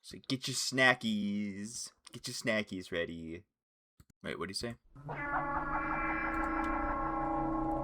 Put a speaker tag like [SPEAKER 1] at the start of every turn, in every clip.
[SPEAKER 1] So get your snackies. Get your snackies ready. Wait, what do you say?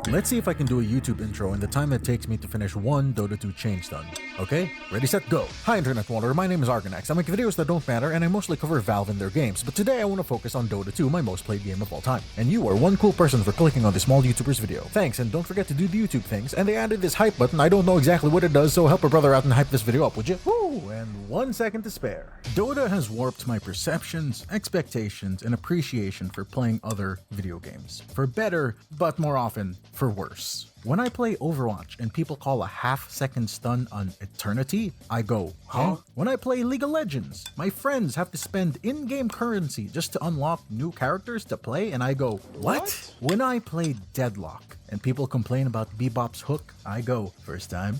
[SPEAKER 2] Let's see if I can do a YouTube intro in the time it takes me to finish one Dota 2 chain stun. Okay? Ready, set, go! Hi Internet Wanderer, my name is Argonax. I make videos that don't matter and I mostly cover Valve and their games, but today I want to focus on Dota 2, my most played game of all time. And you are one cool person for clicking on this small YouTuber's video. Thanks, and don't forget to do the YouTube things, and they added this hype button. I don't know exactly what it does, so help a brother out and hype this video up, would you? Woo! And 1 second to spare. Dota has warped my perceptions, expectations, and appreciation for playing other video games. For better, but more often, for worse. When I play Overwatch and people call a half-second stun an eternity, I go, huh? When I play League of Legends, my friends have to spend in-game currency just to unlock new characters to play, and I go, what? When I play Deadlock and people complain about Bebop's hook, I go, first time.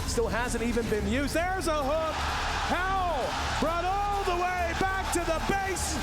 [SPEAKER 3] Still hasn't even been used. There's a hook. How? Brought all the way back to the base.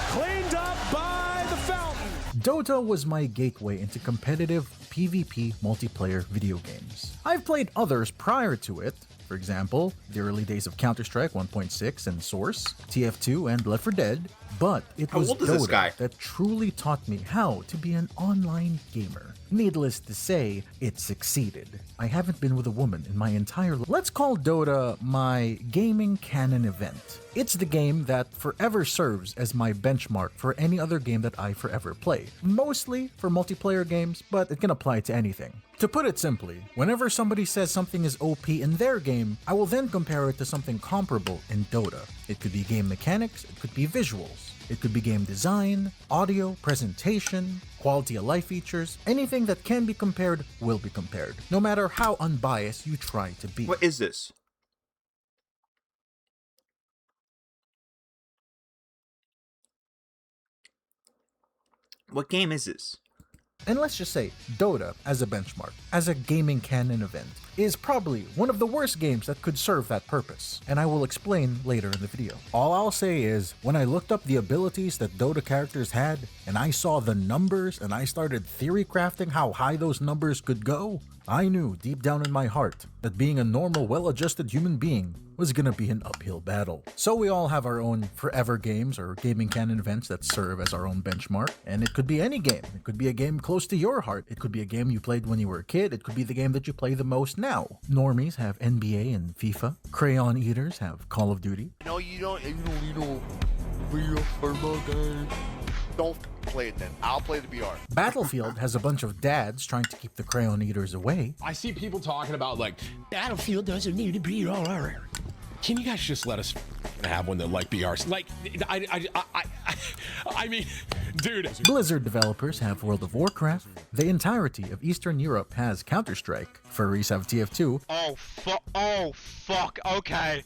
[SPEAKER 3] Cleaned up by the fountain.
[SPEAKER 2] Dota was my gateway into competitive PvP multiplayer video games. I've played others prior to it, for example, the early days of Counter-Strike 1.6 and Source, TF2 and Left 4 Dead, but it was Dota that truly taught me how to be an online gamer. Needless to say, it succeeded. I haven't been with a woman in my entire life. Let's call Dota my gaming canon event. It's the game that forever serves as my benchmark for any other game that I forever play. Mostly for multiplayer games, but it can apply to anything. To put it simply, whenever somebody says something is OP in their game, I will then compare it to something comparable in Dota. It could be game mechanics, it could be visuals, it could be game design, audio, presentation, quality of life features. Anything that can be compared will be compared, no matter how unbiased you try to be.
[SPEAKER 1] What is this? What game is this?
[SPEAKER 2] And let's just say, Dota, as a benchmark, as a gaming canon event, is probably one of the worst games that could serve that purpose, and I will explain later in the video. All I'll say is, when I looked up the abilities that Dota characters had, and I saw the numbers, and I started theory crafting how high those numbers could go, I knew deep down in my heart that being a normal, well-adjusted human being was gonna be an uphill battle. So we all have our own forever games or gaming canon events that serve as our own benchmark, and it could be any game. It could be a game close to your heart. It could be a game you played when you were a kid. It could be the game that you play the most now. Normies have NBA and FIFA. Crayon eaters have Call of Duty.
[SPEAKER 4] No, you don't play it then. I'll play the BR.
[SPEAKER 2] Battlefield has a bunch of dads trying to keep the crayon eaters away.
[SPEAKER 5] I see people talking about like, Battlefield doesn't need to be all right. Can you guys just let us have one that like BRs? Like, I mean, dude.
[SPEAKER 2] Blizzard developers have World of Warcraft. The entirety of Eastern Europe has Counter-Strike. Furries have TF2.
[SPEAKER 4] Oh fuck, okay.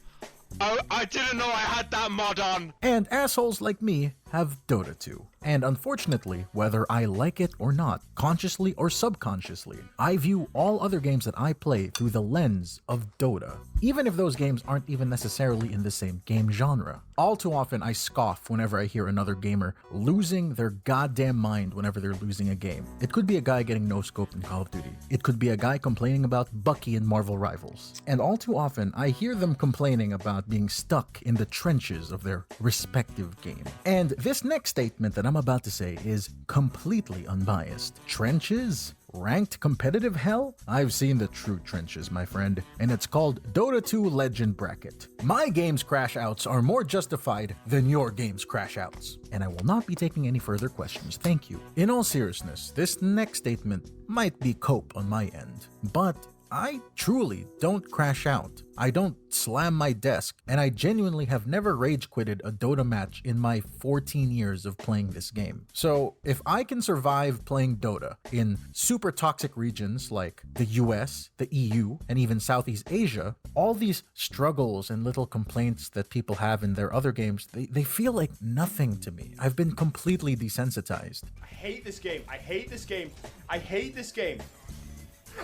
[SPEAKER 4] Oh, I didn't know I had that mod on.
[SPEAKER 2] And assholes like me have Dota 2. And unfortunately, whether I like it or not, consciously or subconsciously, I view all other games that I play through the lens of Dota, even if those games aren't even necessarily in the same game genre. All too often, I scoff whenever I hear another gamer losing their goddamn mind whenever they're losing a game. It could be a guy getting no-scoped in Call of Duty. It could be a guy complaining about Bucky in Marvel Rivals. And all too often, I hear them complaining about being stuck in the trenches of their respective game. And this next statement that I'm about to say is completely unbiased. Trenches? Ranked competitive hell? I've seen the true trenches, my friend, and it's called Dota 2 Legend Bracket. My game's crash outs are more justified than your game's crash outs, and I will not be taking any further questions, thank you. In all seriousness, this next statement might be cope on my end, but I truly don't crash out. I don't slam my desk, and I genuinely have never rage quitted a Dota match in my 14 years of playing this game. So if I can survive playing Dota in super toxic regions like the US, the EU, and even Southeast Asia, all these struggles and little complaints that people have in their other games, they feel like nothing to me. I've been completely desensitized.
[SPEAKER 6] I hate this game. I hate this game. I hate this game.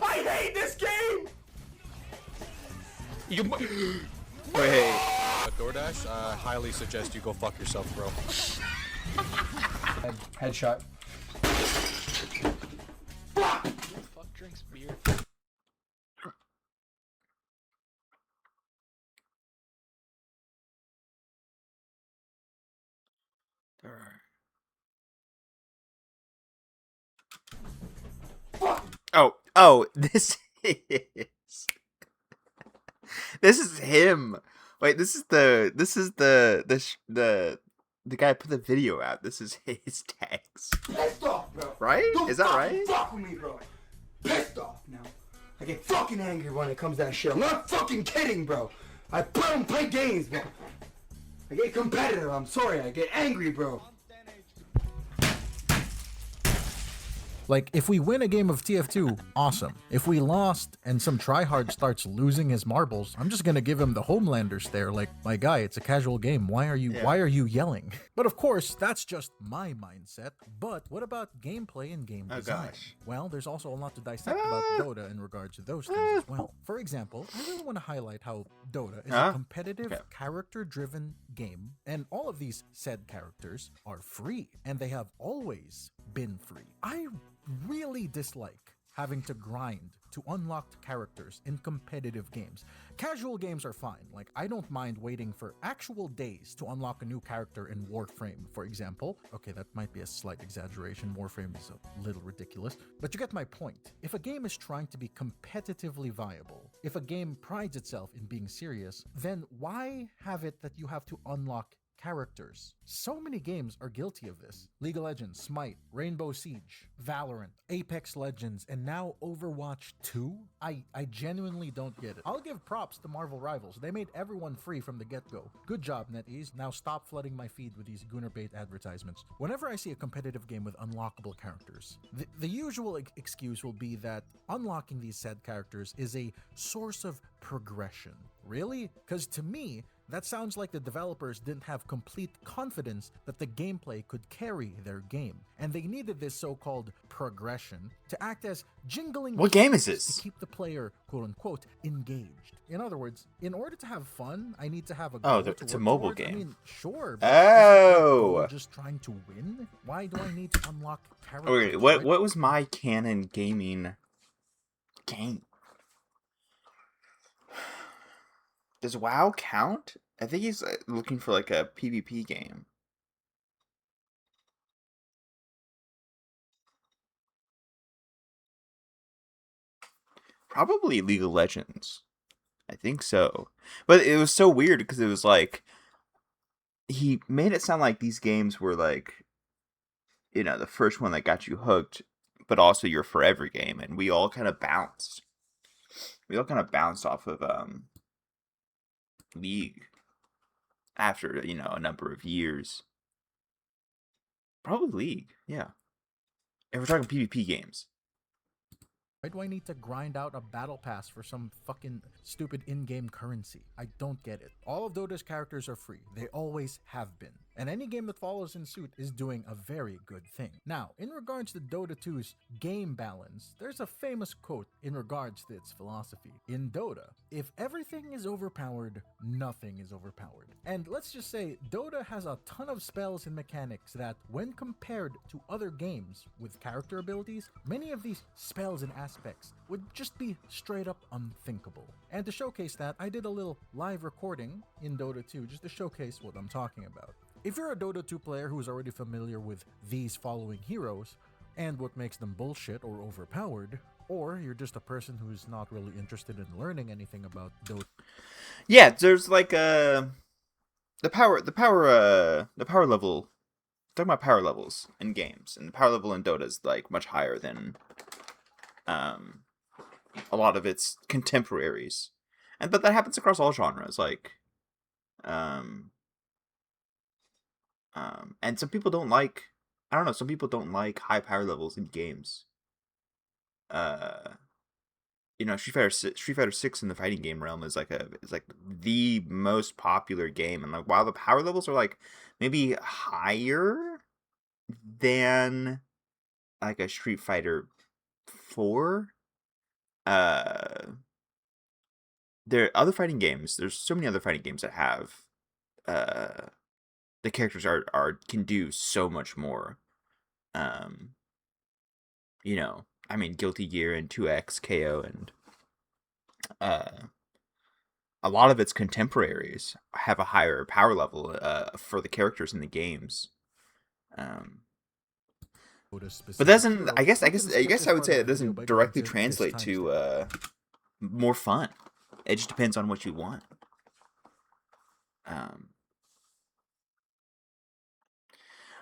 [SPEAKER 6] I hate this game!
[SPEAKER 1] Wait.
[SPEAKER 7] DoorDash, highly suggest you go fuck yourself, bro.
[SPEAKER 6] Headshot.
[SPEAKER 5] Fuck drinks beer.
[SPEAKER 1] Oh, this is him. Wait, this is the guy who put the video out. This is his tags.
[SPEAKER 8] Pissed off, bro.
[SPEAKER 1] Right?
[SPEAKER 8] Don't
[SPEAKER 1] Is that
[SPEAKER 8] fucking
[SPEAKER 1] right?
[SPEAKER 8] fuck with me, bro. Pissed off now. I get fucking angry when it comes to that shit. I'm not fucking kidding, bro. I don't play games, bro. I get competitive. I'm sorry. I get angry, bro.
[SPEAKER 2] Like, if we win a game of TF2, awesome. If we lost and some tryhard starts losing his marbles, I'm just gonna give him the Homelander stare like, my guy, it's a casual game. Why are you yelling? But of course, that's just my mindset. But what about gameplay and game design?
[SPEAKER 1] Gosh.
[SPEAKER 2] Well, there's also a lot to dissect about Dota in regards to those things as well. For example, I really want to highlight how Dota is a competitive, character-driven game, and all of these said characters are free, and they have always been free. I really dislike having to grind to unlock characters in competitive games. Casual games are fine. Like, I don't mind waiting for actual days to unlock a new character in Warframe, for example. Okay, that might be a slight exaggeration. Warframe is a little ridiculous, but you get my point. If a game is trying to be competitively viable, if a game prides itself in being serious, then why have it that you have to unlock characters? So many games are guilty of this. League of Legends, Smite, Rainbow Siege, Valorant, Apex Legends, and now Overwatch 2? I genuinely don't get it. I'll give props to Marvel Rivals. They made everyone free from the get-go. Good job, NetEase. Now stop flooding my feed with these gooner bait advertisements. Whenever I see a competitive game with unlockable characters, the usual excuse will be that unlocking these said characters is a source of progression. Really? Because to me, that sounds like the developers didn't have complete confidence that the gameplay could carry their game, and they needed this so-called progression to act as jingling.
[SPEAKER 1] What game is
[SPEAKER 2] keys
[SPEAKER 1] this?
[SPEAKER 2] To keep the player, quote-unquote, engaged. In other words, in order to have fun, I need to have a
[SPEAKER 1] Oh,
[SPEAKER 2] goal
[SPEAKER 1] it's
[SPEAKER 2] to
[SPEAKER 1] a
[SPEAKER 2] work
[SPEAKER 1] mobile
[SPEAKER 2] towards.
[SPEAKER 1] game.
[SPEAKER 2] I mean, sure. But
[SPEAKER 1] Oh.
[SPEAKER 2] isn't just trying to win? Why do I need to unlock characters?
[SPEAKER 1] Okay, what was my canon gaming game? Does WoW count? I think he's looking for like a PvP game. Probably League of Legends. I think so. But it was so weird because it was like he made it sound like these games were like, you know, the first one that got you hooked, but also your forever game, and we all kind of bounced. We all kind of bounced off of League after, you know, a number of years. Probably League, yeah. If we're talking PvP games.
[SPEAKER 2] Why do I need to grind out a battle pass for some fucking stupid in-game currency? I don't get it. All of Dota's characters are free. They always have been. And any game that follows in suit is doing a very good thing. Now, in regards to Dota 2's game balance, there's a famous quote in regards to its philosophy. In Dota, if everything is overpowered, nothing is overpowered. And let's just say, Dota has a ton of spells and mechanics that, when compared to other games with character abilities, many of these spells and aspects would just be straight up unthinkable. And to showcase that, I did a little live recording in Dota 2 just to showcase what I'm talking about. If you're a Dota 2 player who is already familiar with these following heroes and what makes them bullshit or overpowered, or you're just a person who's not really interested in learning anything about Dota.
[SPEAKER 1] Yeah, there's like the power level. Talking about power levels in games, and the power level in Dota is like much higher than a lot of its contemporaries, but that happens across all genres. Like, and some people don't like. I don't know. Some people don't like high power levels in games. You know, Street Fighter 6 in the fighting game realm is like the most popular game, and like while the power levels are like maybe higher than like a Street Fighter 4, there are other fighting games. There's so many other fighting games that have the characters can do so much more. You know, I mean, Guilty Gear and 2X, KO, and a lot of its contemporaries have a higher power level for the characters in the games. But doesn't I guess I would say it doesn't directly translate to more fun. It just depends on what you want.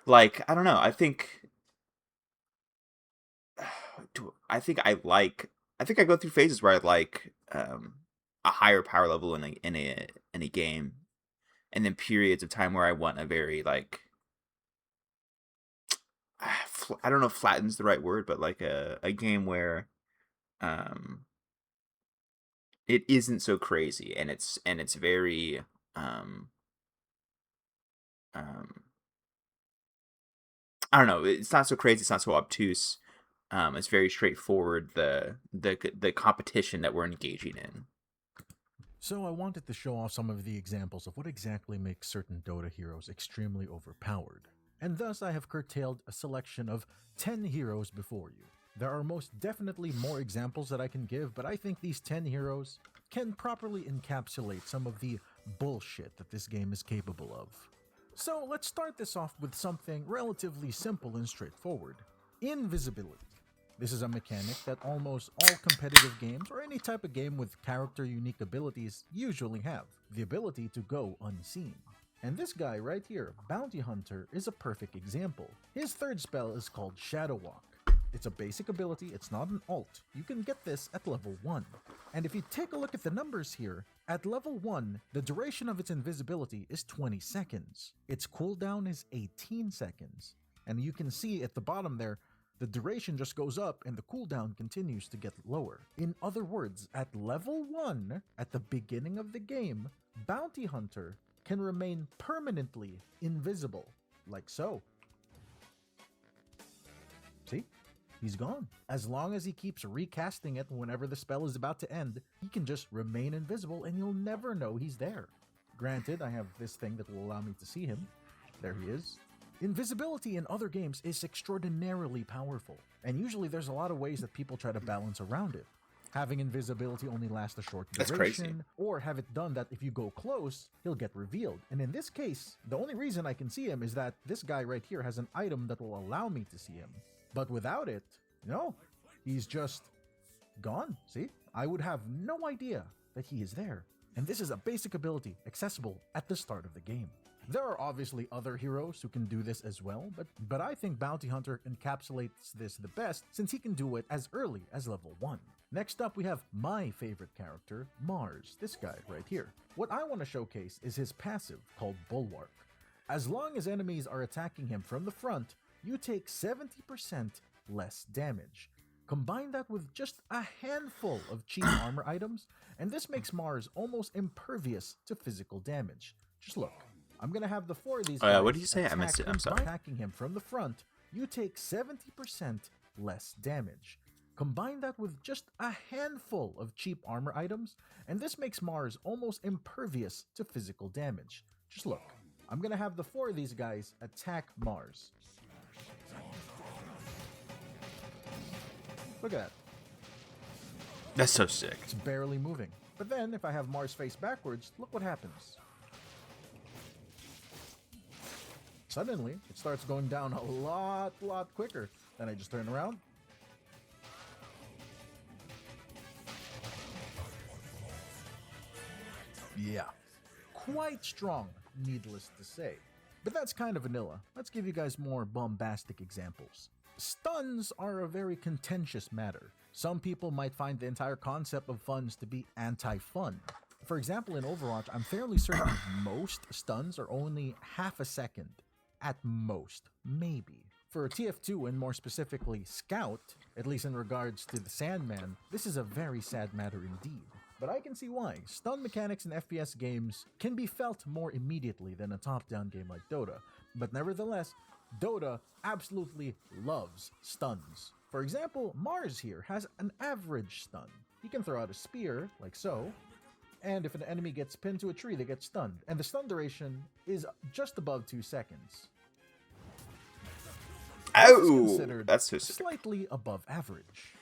[SPEAKER 1] Like I don't know. I think I go through phases where I like a higher power level in a game, and then periods of time where I want a very like I don't know if flatten's the right word, but like a game where it isn't so crazy and it's very um I don't know, it's not so crazy, it's not so obtuse. It's very straightforward, the competition that we're engaging in.
[SPEAKER 2] So I wanted to show off some of the examples of what exactly makes certain Dota heroes extremely overpowered. And thus I have curtailed a selection of 10 heroes before you. There are most definitely more examples that I can give, but I think these 10 heroes can properly encapsulate some of the bullshit that this game is capable of. So let's start this off with something relatively simple and straightforward. Invisibility. This is a mechanic that almost all competitive games or any type of game with character unique abilities usually have. The ability to go unseen. And this guy right here, Bounty Hunter, is a perfect example. His third spell is called Shadow Walk. It's a basic ability, it's not an ult. You can get this at level 1. And if you take a look at the numbers here, at level 1, the duration of its invisibility is 20 seconds. Its cooldown is 18 seconds. And you can see at the bottom there, the duration just goes up and the cooldown continues to get lower. In other words, at level 1, at the beginning of the game, Bounty Hunter can remain permanently invisible, like so. See? He's gone. As long as he keeps recasting it whenever the spell is about to end, he can just remain invisible and you'll never know he's there. Granted, I have this thing that will allow me to see him. There he is. Invisibility in other games is extraordinarily powerful, and usually there's a lot of ways that people try to balance around it. Having invisibility only last a short duration,
[SPEAKER 1] That's crazy.
[SPEAKER 2] or have it done that if you go close, he'll get revealed. And in this case, the only reason I can see him is that this guy right here has an item that will allow me to see him. But without it, no, he's just gone. See? I would have no idea that he is there. And this is a basic ability accessible at the start of the game. There are obviously other heroes who can do this as well, but I think Bounty Hunter encapsulates this the best since he can do it as early as level 1. Next up we have my favorite character, Mars, this guy right here. What I want to showcase is his passive called Bulwark. As long as enemies are attacking him from the front, you take 70% less damage. Combine that with just a handful of cheap armor items, and this makes Mars almost impervious to physical damage. Just look. I'm gonna have the 4 of these guys
[SPEAKER 1] what did you say? I missed it. I'm sorry.
[SPEAKER 2] Attacking him from the front, you take 70% less damage. Combine that with just a handful of cheap armor items, and this makes Mars almost impervious to physical damage. Just look. I'm gonna have the 4 of these guys attack Mars. Look at that.
[SPEAKER 1] That's so sick.
[SPEAKER 2] It's barely moving. But then, if I have Mars face backwards, look what happens. Suddenly, it starts going down a lot quicker. Then I just turn around. Yeah, quite strong, needless to say. But that's kind of vanilla. Let's give you guys more bombastic examples. Stuns are a very contentious matter. Some people might find the entire concept of stuns to be anti-fun. For example, in Overwatch, I'm fairly certain most stuns are only half a second. At most, maybe. For TF2 and more specifically Scout, at least in regards to the Sandman, this is a very sad matter indeed. But I can see why. Stun mechanics in FPS games can be felt more immediately than a top-down game like Dota. But nevertheless, Dota absolutely loves stuns. For example, Mars here has an average stun. He can throw out a spear, like so, and if an enemy gets pinned to a tree, they get stunned. And the stun duration is just above 2 seconds.
[SPEAKER 1] Oh, that's so sick.
[SPEAKER 2] Slightly above average.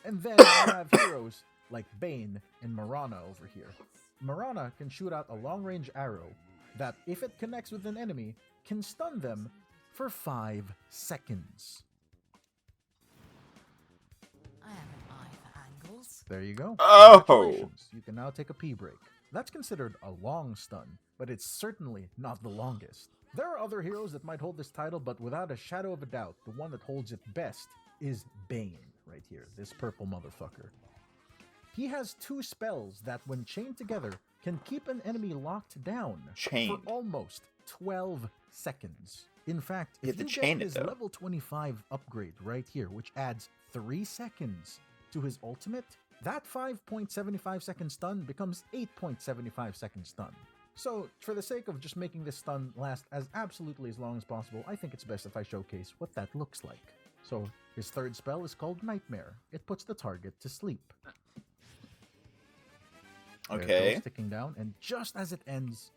[SPEAKER 2] And then we have heroes like Bane and Marana over here. Marana can shoot out a long-range arrow that, if it connects with an enemy, can stun them for 5 seconds.
[SPEAKER 9] I have an eye for angles.
[SPEAKER 2] There you go.
[SPEAKER 1] Oh!
[SPEAKER 2] Congratulations. You can now take a pee break. That's considered a long stun, but it's certainly not the longest. There are other heroes that might hold this title, but without a shadow of a doubt, the one that holds it best is Bane, right here, this purple motherfucker. He has 2 spells that, when chained together, can keep an enemy locked down
[SPEAKER 1] Chained.
[SPEAKER 2] for almost 12 seconds. In fact,
[SPEAKER 1] You
[SPEAKER 2] if
[SPEAKER 1] have
[SPEAKER 2] you
[SPEAKER 1] to
[SPEAKER 2] get
[SPEAKER 1] chain it,
[SPEAKER 2] his
[SPEAKER 1] though.
[SPEAKER 2] level 25 upgrade right here, which adds 3 seconds to his ultimate, that 5.75 second stun becomes 8.75 second stun. So, for the sake of just making this stun last as absolutely as long as possible, I think it's best if I showcase what that looks like. So, his third spell is called Nightmare. It puts the target to sleep. There it
[SPEAKER 1] Okay.
[SPEAKER 2] goes, ticking down, and just as it ends,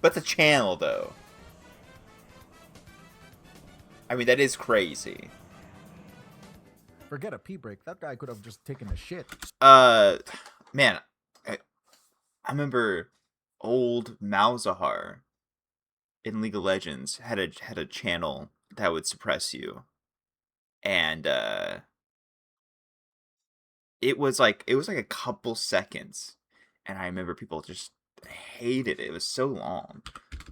[SPEAKER 1] But the channel, though. I mean, that is crazy.
[SPEAKER 2] forget a pee break. That guy could have just taken a shit.
[SPEAKER 1] Man, I remember old Malzahar in League of Legends had a channel that would suppress you, and it was like a couple seconds, and I remember people just hated it. It was so long.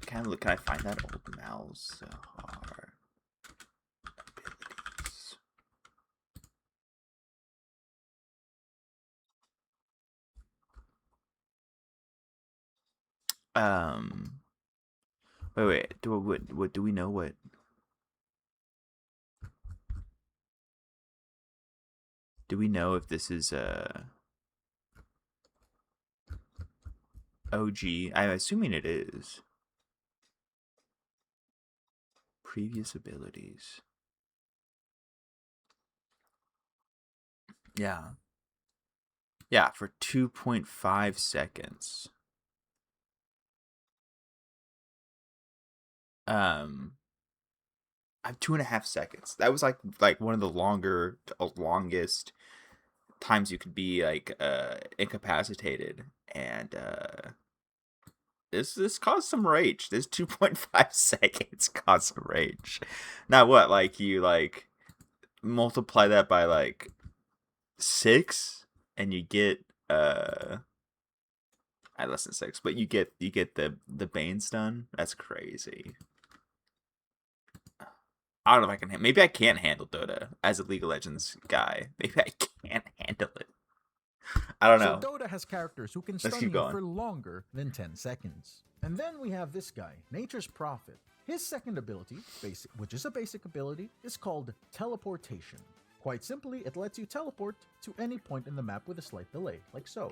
[SPEAKER 1] Can I find that old Malzahar abilities? Wait. What do we know? What? Do we know if this is OG? I'm assuming it is. Previous abilities. Yeah. Yeah, for 2.5 seconds. I have 2.5 seconds. That was like one of the longest times you could be like incapacitated, and this caused some rage. This 2.5 seconds caused some rage. Now what? Like you like multiply that by like 6, and you get less than 6, but you get the Bane stun. That's crazy. I don't know if I can. Maybe I can't handle Dota as a League of Legends guy. Maybe I can't handle it. I don't know.
[SPEAKER 2] So Dota has characters who can
[SPEAKER 1] Let's
[SPEAKER 2] stun
[SPEAKER 1] keep
[SPEAKER 2] you
[SPEAKER 1] going.
[SPEAKER 2] for longer than 10 seconds. And then we have this guy, Nature's Prophet. His second ability, which is a basic ability, is called Teleportation. Quite simply, it lets you teleport to any point in the map with a slight delay, like so.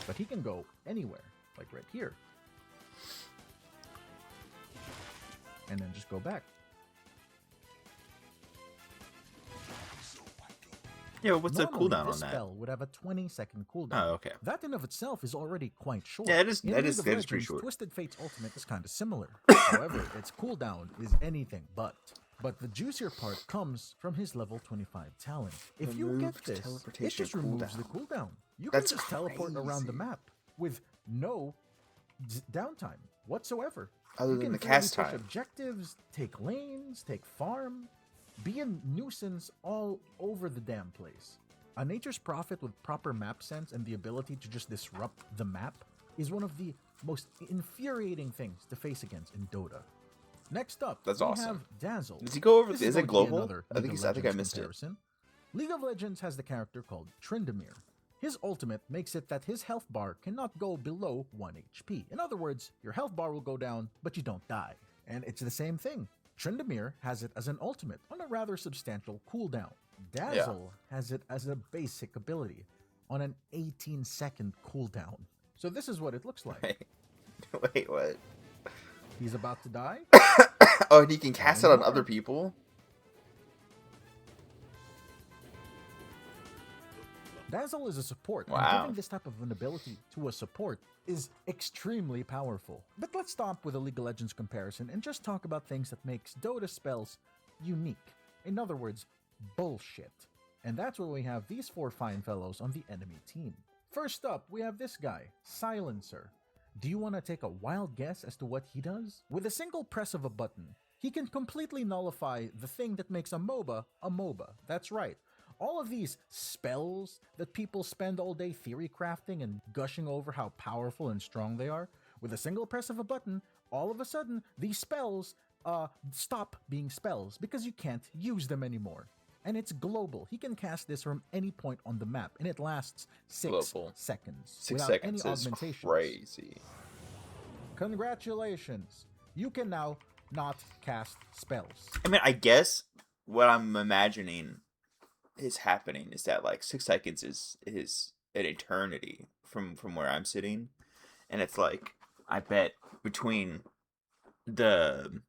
[SPEAKER 2] But he can go anywhere, like right here. And then just go back.
[SPEAKER 1] Yeah, but what's the
[SPEAKER 2] Normally,
[SPEAKER 1] cooldown
[SPEAKER 2] this
[SPEAKER 1] on that?
[SPEAKER 2] spell would have a 20-second cooldown.
[SPEAKER 1] Oh, okay.
[SPEAKER 2] That in of itself is already quite short.
[SPEAKER 1] Yeah, it is-
[SPEAKER 2] In
[SPEAKER 1] that
[SPEAKER 2] League
[SPEAKER 1] is-
[SPEAKER 2] of
[SPEAKER 1] that is pretty
[SPEAKER 2] Legends,
[SPEAKER 1] short.
[SPEAKER 2] Twisted Fate's ultimate is kind of similar. However, its cooldown is anything but. But the juicier part comes from his level 25 talent. If you get
[SPEAKER 1] Removes
[SPEAKER 2] this, it
[SPEAKER 1] teleportation
[SPEAKER 2] just removes the
[SPEAKER 1] cooldown.
[SPEAKER 2] cooldown. You
[SPEAKER 1] That's
[SPEAKER 2] can just teleport around the
[SPEAKER 1] crazy.
[SPEAKER 2] map with no downtime whatsoever.
[SPEAKER 1] Other
[SPEAKER 2] You
[SPEAKER 1] than
[SPEAKER 2] can
[SPEAKER 1] the
[SPEAKER 2] freely
[SPEAKER 1] cast
[SPEAKER 2] push
[SPEAKER 1] time.
[SPEAKER 2] objectives, take lanes, take farm, be a nuisance all over the damn place. A Nature's Prophet with proper map sense and the ability to just disrupt the map is one of the most infuriating things to face against in Dota. Next up,
[SPEAKER 1] That's
[SPEAKER 2] we
[SPEAKER 1] awesome.
[SPEAKER 2] have Dazzle.
[SPEAKER 1] Does he go over?
[SPEAKER 2] This
[SPEAKER 1] Is
[SPEAKER 2] going
[SPEAKER 1] it
[SPEAKER 2] to be
[SPEAKER 1] global?
[SPEAKER 2] another
[SPEAKER 1] I think
[SPEAKER 2] League of
[SPEAKER 1] I
[SPEAKER 2] Legends
[SPEAKER 1] missed it.
[SPEAKER 2] comparison. League of Legends has the character called Tryndamere. His ultimate makes it that his health bar cannot go below 1 HP. In other words, your health bar will go down, but you don't die. And it's the same thing. Tryndamere has it as an ultimate on a rather substantial cooldown. Dazzle has it as a basic ability on an 18-second cooldown. So this is what it looks like.
[SPEAKER 1] Wait, what?
[SPEAKER 2] He's about to die.
[SPEAKER 1] Oh, and he can cast it on
[SPEAKER 2] Anymore.
[SPEAKER 1] other people?
[SPEAKER 2] Dazzle is a support,
[SPEAKER 1] Wow.
[SPEAKER 2] and giving this type of an ability to a support is extremely powerful. But let's stop with a League of Legends comparison and just talk about things that makes Dota spells unique. In other words, bullshit. And that's where we have these 4 fine fellows on the enemy team. First up, we have this guy, Silencer. Do you want to take a wild guess as to what he does? With a single press of a button, he can completely nullify the thing that makes a MOBA a MOBA. That's right. All of these spells that people spend all day theory crafting and gushing over how powerful and strong they are, with a single press of a button, all of a sudden, these spells stop being spells because you can't use them anymore. And it's global. He can cast this from any point on the map, and it lasts 6
[SPEAKER 1] Global.
[SPEAKER 2] seconds.
[SPEAKER 1] 6
[SPEAKER 2] without
[SPEAKER 1] seconds
[SPEAKER 2] any
[SPEAKER 1] is
[SPEAKER 2] augmentations.
[SPEAKER 1] crazy.
[SPEAKER 2] Congratulations. You can now not cast spells.
[SPEAKER 1] I mean, I guess what I'm imagining is happening is that like 6 seconds is an eternity from where I'm sitting, and it's like I bet between the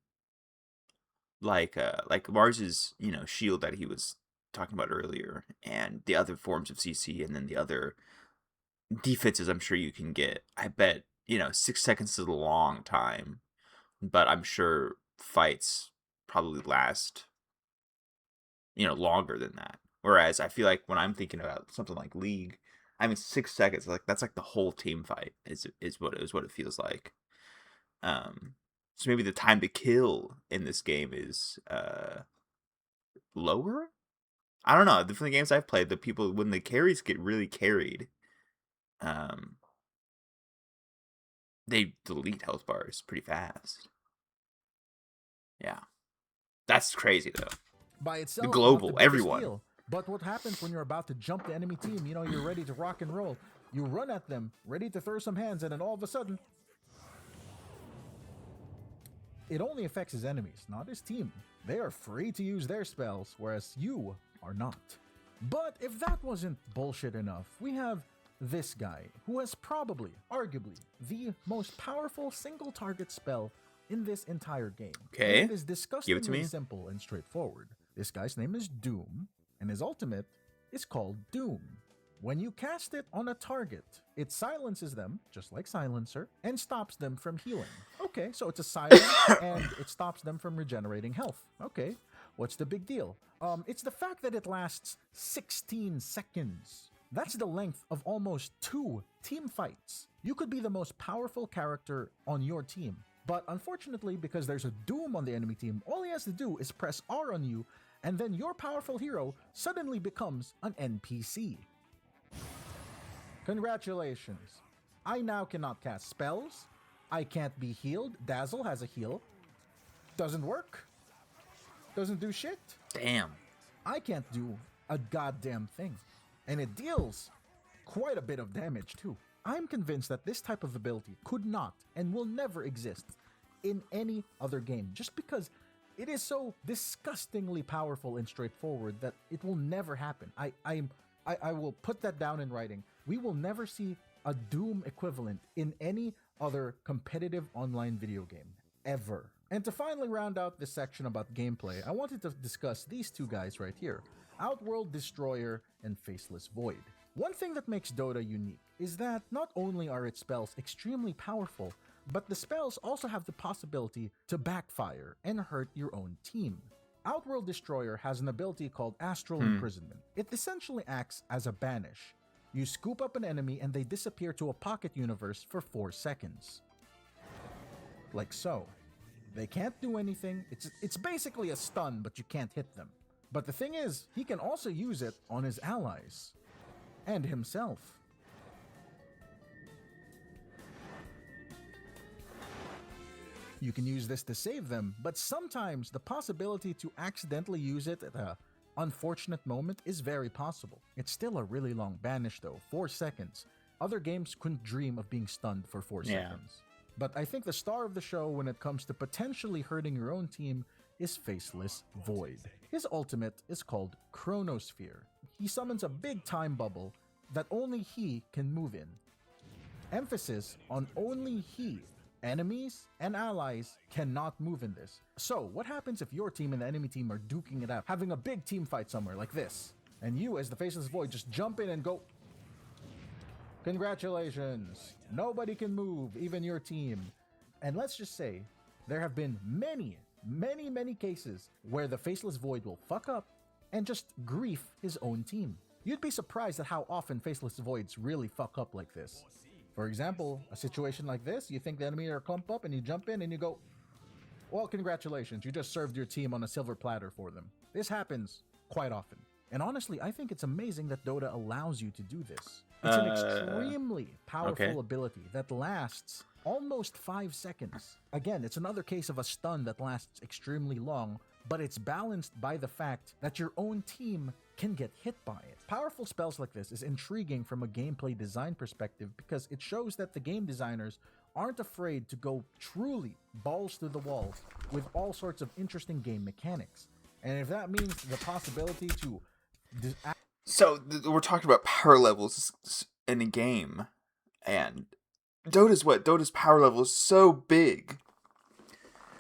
[SPEAKER 1] like Mars's shield that he was talking about earlier, and the other forms of CC, and then the other defenses I'm sure you can get. I bet 6 seconds is a long time, but I'm sure fights probably last longer than that. Whereas I feel like when I'm thinking about something like League, I mean 6 seconds, like that's like the whole team fight is what it feels like. So maybe the time to kill in this game is lower. I don't know. From the games I've played, the people when the carries get really carried, they delete health bars pretty fast. Yeah, that's crazy though.
[SPEAKER 2] By itself,
[SPEAKER 1] The global,
[SPEAKER 2] not the biggest
[SPEAKER 1] everyone.
[SPEAKER 2] deal. But what happens when you're about to jump the enemy team? You're ready to rock and roll. You run at them, ready to throw some hands, and then all of a sudden, it only affects his enemies, not his team. They are free to use their spells, whereas you are not. But if that wasn't bullshit enough, we have this guy, who has probably, arguably, the most powerful single target spell in this entire game.
[SPEAKER 1] Okay.
[SPEAKER 2] And it is disgustingly
[SPEAKER 1] me.
[SPEAKER 2] simple and straightforward. This guy's name is Doom, and his ultimate is called Doom. When you cast it on a target, it silences them, just like Silencer, and stops them from healing. Okay, so it's a silence, and it stops them from regenerating health. Okay, what's the big deal? It's the fact that it lasts 16 seconds. That's the length of almost 2 team fights. You could be the most powerful character on your team, but unfortunately, because there's a Doom on the enemy team, all he has to do is press R on you, and then your powerful hero suddenly becomes an NPC. Congratulations. I now cannot cast spells. I can't be healed. Dazzle has a heal. Doesn't work. Doesn't do shit.
[SPEAKER 1] Damn.
[SPEAKER 2] I can't do a goddamn thing. And it deals quite a bit of damage too. I'm convinced that this type of ability could not and will never exist in any other game, just because it is so disgustingly powerful and straightforward that it will never happen. I will put that down in writing. We will never see a Doom equivalent in any other competitive online video game, ever. And to finally round out this section about gameplay, I wanted to discuss these two guys right here, Outworld Destroyer and Faceless Void. One thing that makes Dota unique is that not only are its spells extremely powerful, but the spells also have the possibility to backfire and hurt your own team. Outworld Destroyer has an ability called Astral Imprisonment. It essentially acts as a banish. You scoop up an enemy and they disappear to a pocket universe for 4 seconds. Like so. They can't do anything. It's basically a stun, but you can't hit them. But the thing is, he can also use it on his allies. And himself. You can use this to save them, but sometimes the possibility to accidentally use it at a unfortunate moment is very possible. It's still a really long banish though, 4 seconds. Other games couldn't dream of being stunned for 4 seconds. But I think the star of the show when it comes to potentially hurting your own team is Faceless Void. His ultimate is called Chronosphere. He summons a big time bubble that only he can move in. Emphasis on only he. Enemies and allies cannot move in this. So, what happens if your team and the enemy team are duking it out, having a big team fight somewhere like this, and you, as the Faceless Void, just jump in and go, congratulations, nobody can move, even your team. And let's just say, there have been many cases where the Faceless Void will fuck up and just grief his own team. You'd be surprised at how often Faceless Voids really fuck up like this. For example, a situation like this, you think the enemy are clumped up and you jump in and you go, well, congratulations, you just served your team on a silver platter for them. This happens quite often. And honestly, I think it's amazing that Dota allows you to do this. It's an extremely powerful ability that lasts almost 5 seconds. Again, it's another case of a stun that lasts extremely long, but it's balanced by the fact that your own team can get hit by it. Powerful spells like this is intriguing from a gameplay design perspective because it shows that the game designers aren't afraid to go truly balls to the wall with all sorts of interesting game mechanics. And if that means the possibility to...
[SPEAKER 1] So we're talking about power levels in a game, and Dota's power level is so big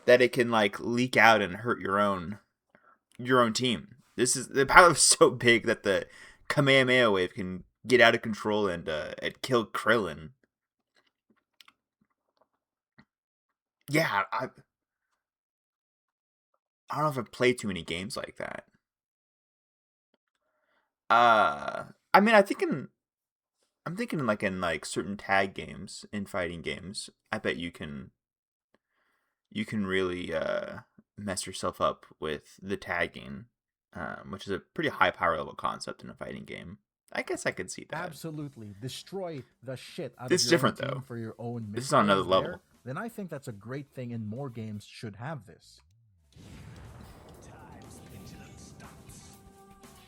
[SPEAKER 1] that it can like leak out and hurt your own team. The power is so big that the Kamehameha wave can get out of control and kill Krillin. Yeah, I don't know if I've played too many games like that. I mean, I'm thinking like in like certain tag games, in fighting games, I bet you can really mess yourself up with the tagging, which is a pretty high power level concept in a fighting game. I guess I could see that.
[SPEAKER 2] Absolutely destroy the shit out
[SPEAKER 1] It's
[SPEAKER 2] of your
[SPEAKER 1] different,
[SPEAKER 2] own team
[SPEAKER 1] though.
[SPEAKER 2] for your own.
[SPEAKER 1] This is on another
[SPEAKER 2] misplays
[SPEAKER 1] level.
[SPEAKER 2] there, then I think that's a great thing, and more games should have this.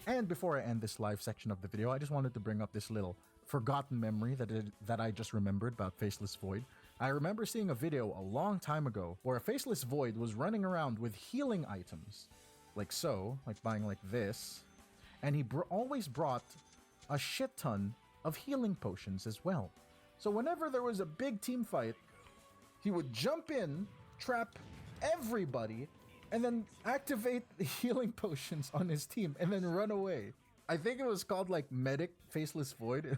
[SPEAKER 2] And before I end this live section of the video, I just wanted to bring up this little forgotten memory that I just remembered about Faceless Void. I remember seeing a video a long time ago where a Faceless Void was running around with healing items, like so, like buying like this, and he always brought a shit ton of healing potions as well. So whenever there was a big team fight, he would jump in, trap everybody, and then activate the healing potions on his team and then run away. I think it was called like Medic Faceless Void.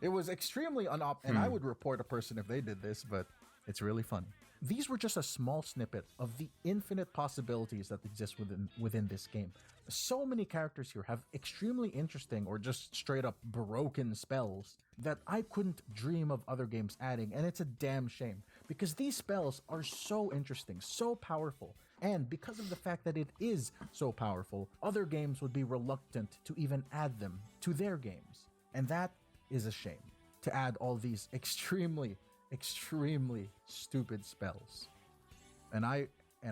[SPEAKER 2] It was extremely and I would report a person if they did this, but it's really fun. These were just a small snippet of the infinite possibilities that exist within this game. So many characters here have extremely interesting or just straight up broken spells that I couldn't dream of other games adding, and it's a damn shame because these spells are so interesting, so powerful. And because of the fact that it is so powerful, other games would be reluctant to even add them to their games. And that is a shame, to add all these extremely stupid spells. And I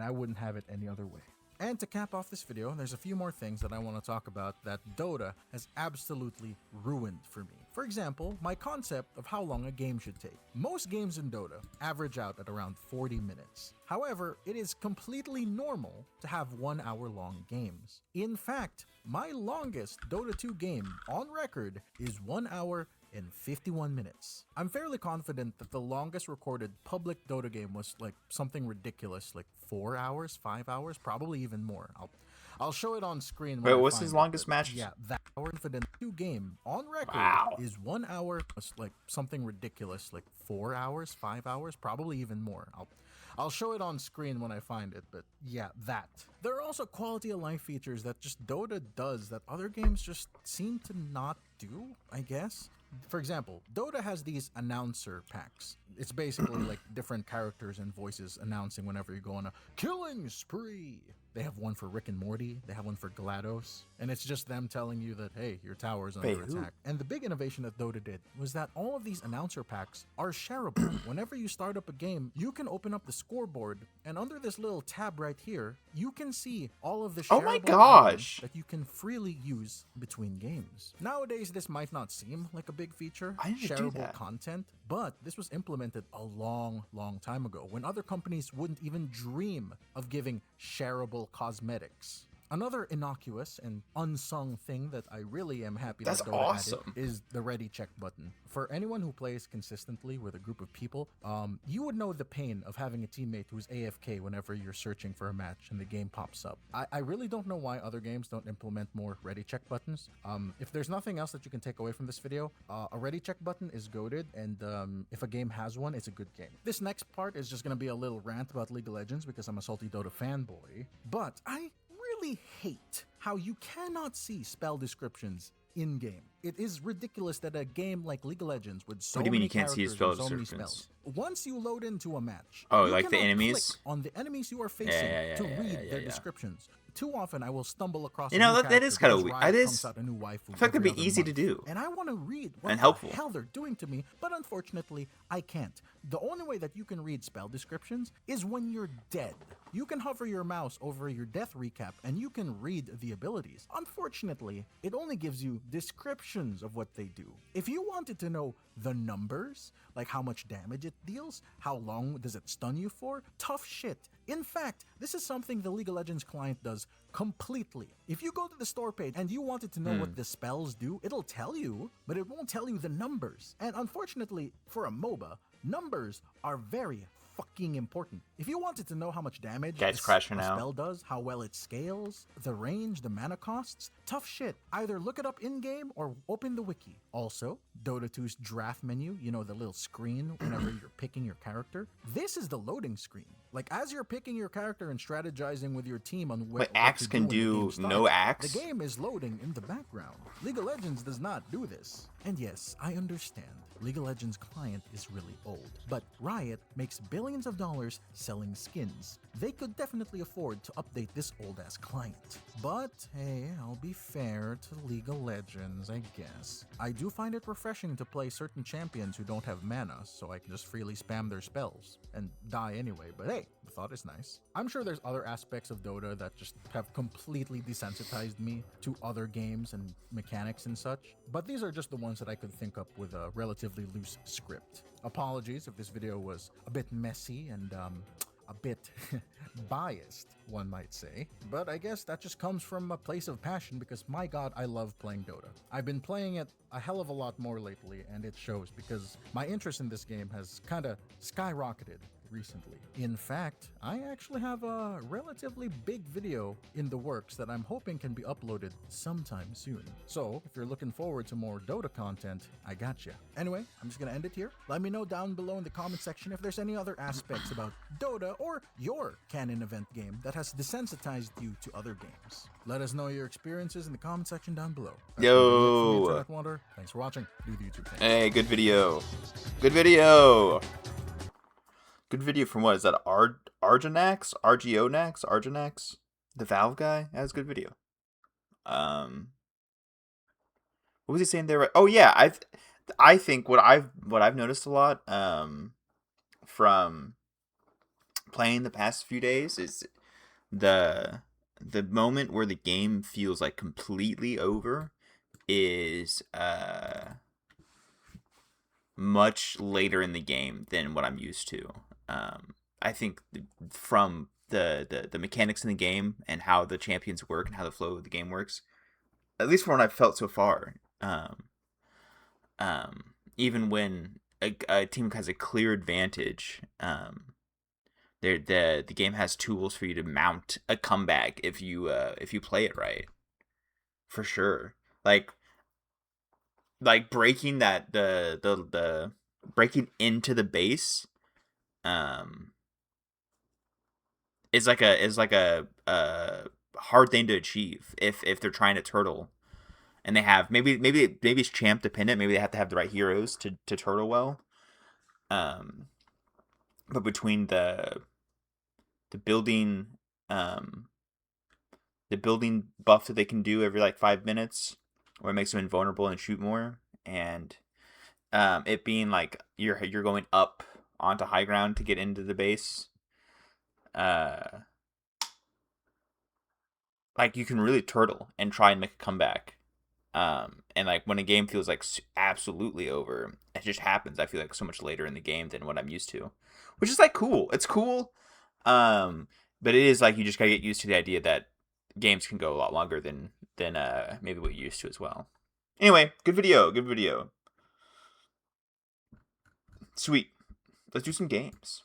[SPEAKER 2] wouldn't have it any other way. And to cap off this video, there's a few more things that I want to talk about that Dota has absolutely ruined for me. For example, my concept of how long a game should take. Most games in Dota average out at around 40 minutes. However, it is completely normal to have 1 hour long games. In fact, my longest Dota 2 game on record is 1 hour and 51 minutes. I'm fairly confident that the longest recorded public Dota game was like something ridiculous, like 4 hours, 5 hours, probably even more. I'll show it on screen.
[SPEAKER 1] Wait, what's his longest match?
[SPEAKER 2] Yeah, that confident 2 game on record is 1 hour, like something ridiculous, like 4 hours, 5 hours, probably even more. I'll show it on screen when I find it, but yeah, that. There are also quality of life features that just Dota does that other games just seem to not do, I guess. For example, Dota has these announcer packs. It's basically like different characters and voices announcing whenever you go on a killing spree. They have one for Rick and Morty, they have one for GLaDOS, and it's just them telling you that, hey, your tower is under attack. And the big innovation that Dota did was that all of these announcer packs are shareable. Whenever you start up a game, you can open up the scoreboard, and under this little tab right here, you can see all of the shareable items that you can freely use between games. Nowadays, this might not seem like a big feature, shareable content, but this was implemented a long time ago when other companies wouldn't even dream of giving shareable cosmetics. Another innocuous and unsung thing that I really am happy that Dota added is the ready check button. For anyone who plays consistently with a group of people, you would know the pain of having a teammate who's AFK whenever you're searching for a match and the game pops up. I really don't know why other games don't implement more ready check buttons. If there's nothing else that you can take away from this video, a ready check button is goated, and if a game has one, it's a good game. This next part is just going to be a little rant about League of Legends because I'm a salty Dota fanboy, but I really hate how you cannot see spell descriptions in game. It is ridiculous that a game like League of Legends with so
[SPEAKER 1] What do you mean
[SPEAKER 2] many
[SPEAKER 1] you can't see
[SPEAKER 2] characters
[SPEAKER 1] spell
[SPEAKER 2] and so many
[SPEAKER 1] descriptions?
[SPEAKER 2] spells. Once you load into a match,
[SPEAKER 1] Oh,
[SPEAKER 2] you
[SPEAKER 1] like the
[SPEAKER 2] cannot
[SPEAKER 1] enemies?
[SPEAKER 2] click on the enemies you are facing to read their
[SPEAKER 1] yeah.
[SPEAKER 2] descriptions. Too often I will stumble across
[SPEAKER 1] You
[SPEAKER 2] a
[SPEAKER 1] know,
[SPEAKER 2] new
[SPEAKER 1] that is
[SPEAKER 2] character
[SPEAKER 1] kind of
[SPEAKER 2] because
[SPEAKER 1] weird.
[SPEAKER 2] Riot
[SPEAKER 1] It
[SPEAKER 2] comes
[SPEAKER 1] is.
[SPEAKER 2] out a new waifu
[SPEAKER 1] I feel like it'd
[SPEAKER 2] every
[SPEAKER 1] be
[SPEAKER 2] other
[SPEAKER 1] easy to
[SPEAKER 2] month.
[SPEAKER 1] do.
[SPEAKER 2] And I want to read what
[SPEAKER 1] And
[SPEAKER 2] the
[SPEAKER 1] helpful.
[SPEAKER 2] hell they're doing to me, but unfortunately I can't. The only way that you can read spell descriptions is when you're dead. You can hover your mouse over your death recap and you can read the abilities. Unfortunately, it only gives you descriptions of what they do. If you wanted to know the numbers, like how much damage it deals, how long does it stun you for, tough shit. In fact, this is something the League of Legends client does completely. If you go to the store page and you wanted to know what the spells do, it'll tell you, but it won't tell you the numbers. And unfortunately, for a MOBA, numbers are very fucking important. If you wanted to know how much damage
[SPEAKER 1] Guys
[SPEAKER 2] a
[SPEAKER 1] crashing out.
[SPEAKER 2] spell does, how well it scales, the range, the mana costs, tough shit. Either look it up in-game or open the wiki. Also, Dota 2's draft menu, you know, the little screen whenever you're picking your character, this is the loading screen. Like, as you're picking your character and strategizing with your team on what
[SPEAKER 1] Axe
[SPEAKER 2] to
[SPEAKER 1] can
[SPEAKER 2] do when the
[SPEAKER 1] do
[SPEAKER 2] game starts,
[SPEAKER 1] no axe?
[SPEAKER 2] the game is loading in the background. League of Legends does not do this. And yes, I understand. League of Legends client is really old, but Riot makes billions of dollars selling skins. They could definitely afford to update this old-ass client. But hey, I'll be fair to League of Legends, I guess. I do find it refreshing to play certain champions who don't have mana, so I can just freely spam their spells and die anyway, but hey, the thought is nice. I'm sure there's other aspects of Dota that just have completely desensitized me to other games and mechanics and such, but these are just the ones that I could think up with a relatively loose script. Apologies if this video was a bit messy and a bit biased, one might say. But I guess that just comes from a place of passion because my god, I love playing Dota. I've been playing it a hell of a lot more lately and it shows because my interest in this game has kinda skyrocketed recently. In fact, I actually have a relatively big video in the works that I'm hoping can be uploaded sometime soon. So, if you're looking forward to more Dota content, I gotcha. Anyway, I'm just gonna end it here. Let me know down below in the comment section if there's any other aspects about Dota or your canon event game that has desensitized you to other games. Let us know your experiences in the comment section down below. That's
[SPEAKER 1] Yo.
[SPEAKER 2] gonna be it from the Internet Wonder. Thanks for watching. Do the YouTube thing.
[SPEAKER 1] Hey, good video. Good video. Good video from what? Is that Argonax? Argonax? Argonax? The Valve guy? That was a good video. What was he saying there? Oh yeah, I think what I've noticed a lot from playing the past few days is the moment where the game feels like completely over is much later in the game than what I'm used to. I think from the mechanics in the game and how the champions work and how the flow of the game works, at least from what I've felt so far, even when a team has a clear advantage, the game has tools for you to mount a comeback if you play it right, for sure. Like breaking the breaking into the base is like a hard thing to achieve if they're trying to turtle, and they have maybe it's champ dependent, maybe they have to have the right heroes to turtle well, but between the building buff that they can do every like 5 minutes, where it makes them invulnerable and shoot more, and it being like you're going up onto high ground to get into the base, like you can really turtle and try and make a comeback, and like when a game feels like absolutely over, it just happens, I feel like, so much later in the game than what I'm used to, which is like cool. It's cool, but it is like you just gotta get used to the idea that games can go a lot longer than maybe what you're used to as well. Anyway, good video. Sweet. Let's do some games.